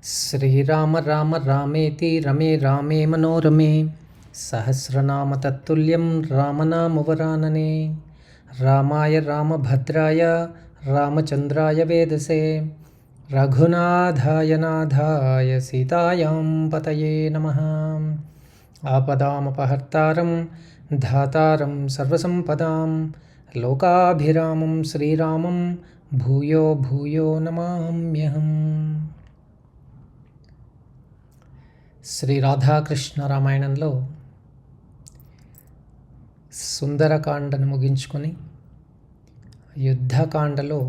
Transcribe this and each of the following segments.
శ్రీరామ రామ రామేతి రమే రామే మనోరమే సహస్రనామ తత్తుల్యం రామనామవరాననే. రామాయ రామభద్రాయ రామచంద్రాయ వేదసే రఘునాథాయ నాథాయ సీతాయాం పతయే నమః. ఆపదామపహర్తారం ధాతారం సర్వసంపదాం లోకాభిరామం శ్రీరామం భూయో భూయో నమామ్యహం. శ్రీ రాధాకృష్ణ రామాయణంలో సుందరకాండను ముగించుకొని యుద్ధకాండలో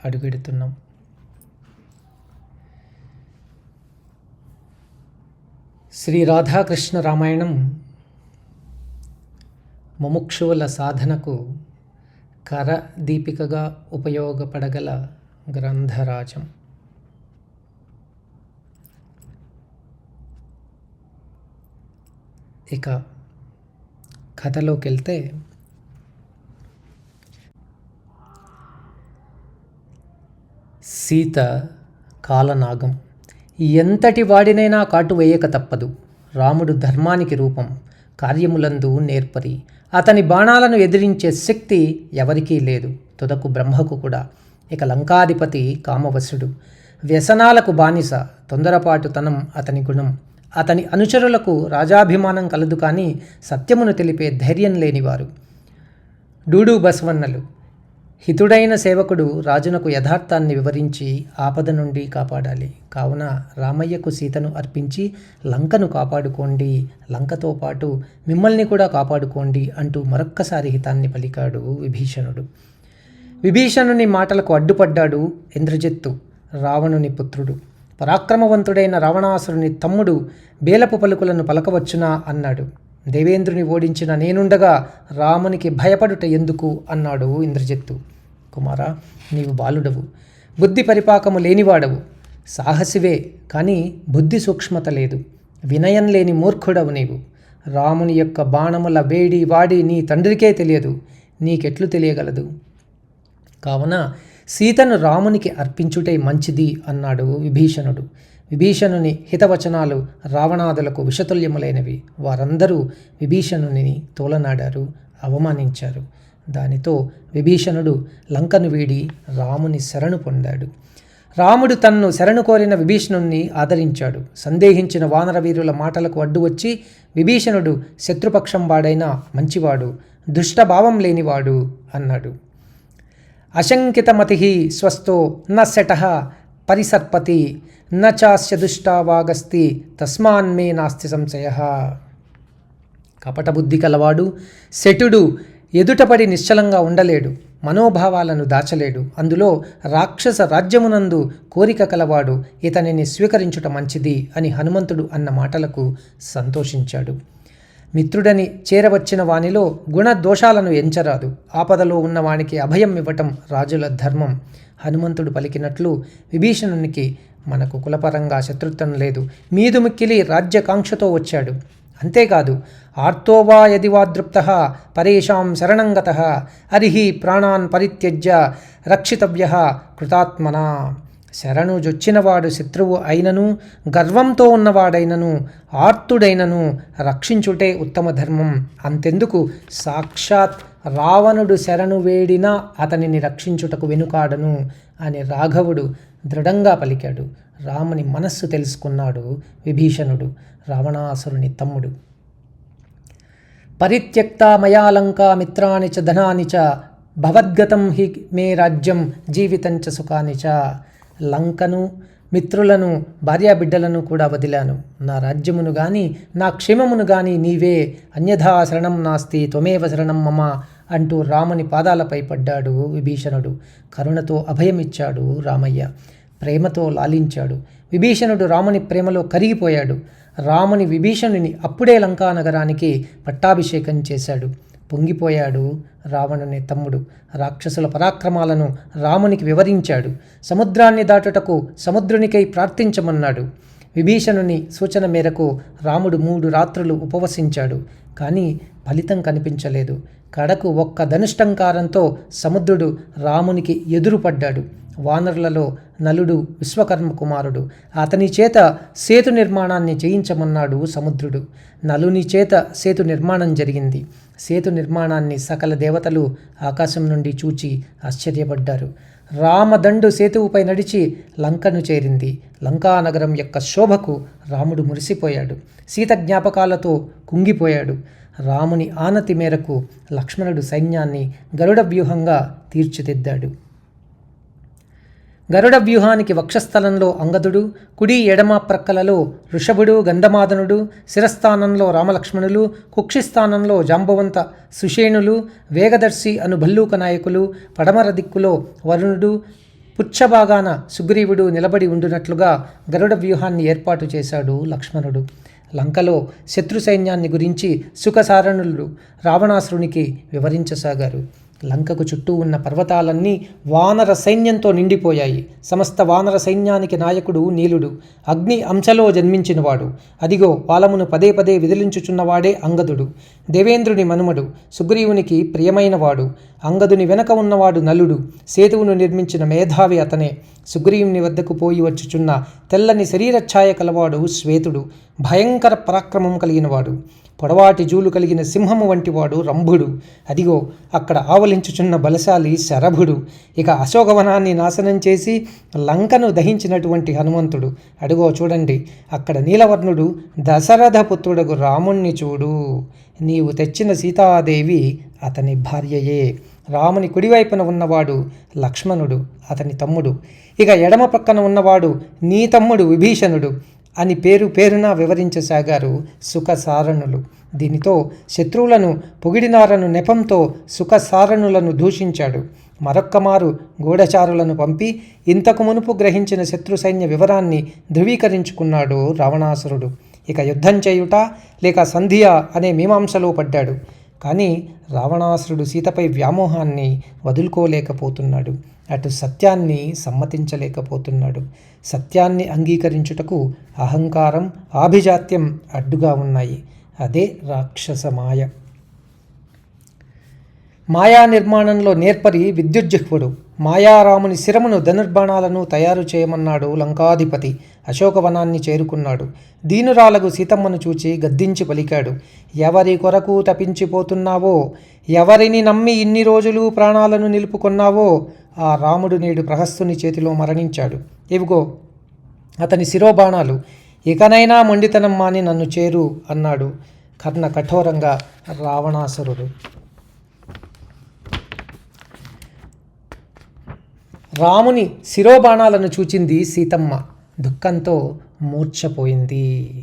అడుగెడుతున్నాం. శ్రీ రాధాకృష్ణ రామాయణం ముముక్షువుల సాధనకు కరదీపికగా ఉపయోగపడగల గ్రంథరాజం. ఇక కథలోకి వెళ్తే, సీత కాలనాగం, ఎంతటి వాడినైనా కాటు వేయక తప్పదు. రాముడు ధర్మానికి రూపం, కార్యములందు నేర్పరి. అతని బాణాలను ఎదిరించే శక్తి ఎవరికీ లేదు, తుదకు బ్రహ్మకు కూడా. ఇక లంకాధిపతి కామవశుడు, వ్యసనాలకు బానిస, తొందరపాటుతనం అతని గుణం. అతని అనుచరులకు రాజాభిమానం కలదు, కానీ సత్యమును తెలిపే ధైర్యం లేనివారు. డూడు బసవన్నలు, హితుడైన సేవకుడు రాజునకు యథార్థాన్ని వివరించి ఆపద నుండి కాపాడాలి. కావున రామయ్యకు సీతను అర్పించి లంకను కాపాడుకోండి, లంకతో పాటు మిమ్మల్ని కూడా కాపాడుకోండి అంటూ మరొక్కసారి హితాన్ని పలికాడు విభీషణుడు. విభీషణుని మాటలకు అడ్డుపడ్డాడు ఇంద్రజిత్తు, రావణుని పుత్రుడు. పరాక్రమవంతుడైన రావణాసురుని తమ్ముడు బేలపు పలుకులను పలకవచ్చునా అన్నాడు. దేవేంద్రుని ఓడించిన నేనుండగా రామునికి భయపడుట ఎందుకు అన్నాడు ఇంద్రజిత్తు. కుమారా, నీవు బాలుడవు, బుద్ధి పరిపాకము లేనివాడవు, సాహసివే, కానీ బుద్ధి సూక్ష్మత లేదు, వినయం లేని మూర్ఖుడవు నీవు. రాముని యొక్క బాణముల వేడి వాడి నీ తండ్రికే తెలియదు, నీకెట్లు తెలియగలదు? కావున సీతను రామునికి అర్పించుటే మంచిది అన్నాడు విభీషణుడు. విభీషణుని హితవచనాలు రావణాదులకు విషతుల్యములైనవి. వారందరూ విభీషణుని తోలనాడారు, అవమానించారు. దానితో విభీషణుడు లంకను వీడి రాముని శరణు పొందాడు. రాముడు తన్ను శరణు కోరిన విభీషణుణ్ణి ఆదరించాడు. సందేహించిన వానరవీరుల మాటలకు అడ్డు వచ్చి విభీషణుడు శత్రుపక్షం వాడైనా మంచివాడు, దుష్టభావం లేనివాడు అన్నాడు. అశంకితమతి స్వస్థో న శటః పరిసర్పతి న చాస్య దుష్టావాగస్తి తస్మాన్మే నాస్తి సంశయః. కపటబుద్ధి కలవాడు శఠుడు ఎదుటపడి నిశ్చలంగా ఉండలేడు, మనోభావాలను దాచలేడు. అందులో రాక్షస రాజ్యమునందు కోరిక కలవాడు ఇతనిని స్వీకరించుట మంచిది అని హనుమంతుడు అన్న మాటలకు సంతోషించాడు. మిత్రుడని చేరవచ్చిన వానిలో గుణదోషాలను ఎంచరాదు, ఆపదలో ఉన్నవానికి అభయం ఇవ్వటం రాజుల ధర్మం. హనుమంతుడు పలికినట్లు విభీషణునికి మనకు కులపరంగా శత్రుత్వం లేదు, మీదు మిక్కిలి రాజ్యకాంక్షతో వచ్చాడు. అంతేకాదు, ఆర్తోవా యదివాదృప్తః పరేషాం శరణంగతః అరిహి ప్రాణాన్ పరిత్యజ్య రక్షితవ్యః కృతాత్మనా. శరణు జొచ్చినవాడు శత్రువు అయినను, గర్వంతో ఉన్నవాడైనను, ఆర్తుడైనను రక్షించుటే ఉత్తమ ధర్మం. అంతెందుకు, సాక్షాత్ రావణుడు శరణు వేడినా అతనిని రక్షించుటకు వెనుకాడను అని రాఘవుడు దృఢంగా పలికాడు. రాముని మనస్సు తెలుసుకున్నాడు విభీషణుడు, రావణాసురుని తమ్ముడు. పరిత్యక్తా మయా లంకా మిత్రాని చ ధనాని చ భవద్గతం హి మే రాజ్యం జీవితంచ సుఖాని చ. లంకను, మిత్రులను, భార్యాబిడ్డలను కూడా వదిలాను. నా రాజ్యమును గాని నా క్షేమమును గాని నీవే, అన్యథా శరణం నాస్తి త్వమేవ శరణం మమ అంటూ రాముని పాదాలపై పడ్డాడు విభీషణుడు. కరుణతో అభయమిచ్చాడు రామయ్య, ప్రేమతో లాలించాడు. విభీషణుడు రాముని ప్రేమలో కరిగిపోయాడు. రాముని విభీషణుని అప్పుడే లంకా నగరానికి పట్టాభిషేకం చేశాడు. పొంగిపోయాడు రావణుని తమ్ముడు. రాక్షసుల పరాక్రమాలను రామునికి వివరించాడు. సముద్రాన్ని దాటుటకు సముద్రునికై ప్రార్థించమన్నాడు. విభీషణుని సూచన మేరకు రాముడు 3 రాత్రులు ఉపవసించాడు. కానీ ఫలితం కనిపించలేదు. కడకు ఒక్క ధనుష్టంకారంతో సముద్రుడు రామునికి ఎదురుపడ్డాడు. వానరులలో నలుడు విశ్వకర్మ కుమారుడు. అతని చేత సేతు నిర్మాణాన్ని చేయించమన్నాడు సముద్రుడు. నలుని చేత సేతు నిర్మాణం జరిగింది. సేతు నిర్మాణాన్ని సకల దేవతలు ఆకాశం నుండి చూచి ఆశ్చర్యపడ్డారు. రామదండు సేతువుపై నడిచి లంకను చేరింది. లంకానగరం యొక్క శోభకు రాముడు మురిసిపోయాడు. సీత జ్ఞాపకాలతో కుంగిపోయాడు. రాముని ఆనతి మేరకు లక్ష్మణుడు సైన్యాన్ని గరుడ వ్యూహంగా తీర్చిదిద్దాడు. గరుడ వ్యూహానికి వక్షస్థలంలో అంగదుడు, కుడి ఎడమ ప్రక్కలలో ఋషభుడు గంధమాదనుడు, శిరస్థానంలో రామలక్ష్మణులు, కుక్షిస్థానంలో జాంబవంత సుషేణులు, వేగదర్శి అను భల్లూక నాయకులు, పడమర దిక్కులో వరుణుడు, పుచ్చభాగాన సుగ్రీవుడు నిలబడి ఉండునట్లుగా గరుడ వ్యూహాన్ని ఏర్పాటు చేశాడు లక్ష్మణుడు. లంకలో శత్రు సైన్యాన్ని గురించి సుఖసారణులు రావణాసురునికి వివరించసాగారు. లంకకు చుట్టూ ఉన్న పర్వతాలన్నీ వానర సైన్యంతో నిండిపోయాయి. సమస్త వానర సైన్యానికి నాయకుడు నీలుడు, అగ్ని అంశలో జన్మించినవాడు. అదిగో వాలమును పదే పదే విదిలించుచున్నవాడే అంగదుడు, దేవేంద్రుని మనుమడు, సుగ్రీవునికి ప్రియమైనవాడు. అంగదుని వెనక ఉన్నవాడు నలుడు, సేతువును నిర్మించిన మేధావి అతనే. సుగ్రీవుని వద్దకు పోయి వచ్చుచున్న తెల్లని శరీరఛాయ కలవాడు శ్వేతుడు, భయంకర పరాక్రమం కలిగినవాడు. పొడవాటి జూలు కలిగిన సింహము వంటివాడు రంభుడు. అదిగో అక్కడ ఆవలించుచున్న బలశాలి శరభుడు. ఇక అశోకవనాన్ని నాశనం చేసి లంకను దహించినటువంటి హనుమంతుడు. అడుగో చూడండి, అక్కడ నీలవర్ణుడు దశరథ పుత్రుడగు రాముణ్ణి చూడు. నీవు తెచ్చిన సీతాదేవి అతని భార్యయే. రాముని కుడివైపున ఉన్నవాడు లక్ష్మణుడు, అతని తమ్ముడు. ఇక ఎడమ పక్కన ఉన్నవాడు నీ తమ్ముడు విభీషణుడు అని పేరున వివరించసాగారు సుఖసారణులు. దీనితో శత్రువులను పొగిడినారను నెపంతో సుఖసారణులను దూషించాడు. మరొక్కమారు గూఢచారులను పంపి ఇంతకు మునుపు గ్రహించిన శత్రు సైన్య వివరాన్ని ధృవీకరించుకున్నాడు రావణాసురుడు. ఇక యుద్ధం చేయుట లేక సంధియ అనే మీమాంసలో పడ్డాడు. కానీ రావణాసురుడు సీతపై వ్యామోహాన్ని వదులుకోలేకపోతున్నాడు. అటు సత్యాన్ని సమ్మతించలేకపోతున్నాడు. సత్యాన్ని అంగీకరించుటకు అహంకారం, ఆభిజాత్యం అడ్డుగా ఉన్నాయి. అదే రాక్షస మాయ. మాయా నిర్మాణంలో నేర్పరి విద్యుజ్జిహ్వుడు. మాయారాముని శిరమును ధనుర్బాణాలను తయారు చేయమన్నాడు లంకాధిపతి. అశోకవనాన్ని చేరుకున్నాడు. దీనురాలగు సీతమ్మను చూచి గద్దించి పలికాడు. ఎవరి కొరకు తపించిపోతున్నావో, ఎవరిని నమ్మి ఇన్ని రోజులు ప్రాణాలను నిలుపుకున్నావో ఆ రాముడు నేడు ప్రహస్తుని చేతిలో మరణించాడు. ఇవిగో అతని శిరోబాణాలు. ఇకనైనా మొండితనం మాని నన్ను చేరు అన్నాడు కర్ణ కఠోరంగా రావణాసురుడు. రాముని శిరోబాణాలను చూచింది సీతమ్మ. దుఃఖంతో మూర్ఛపోయింది.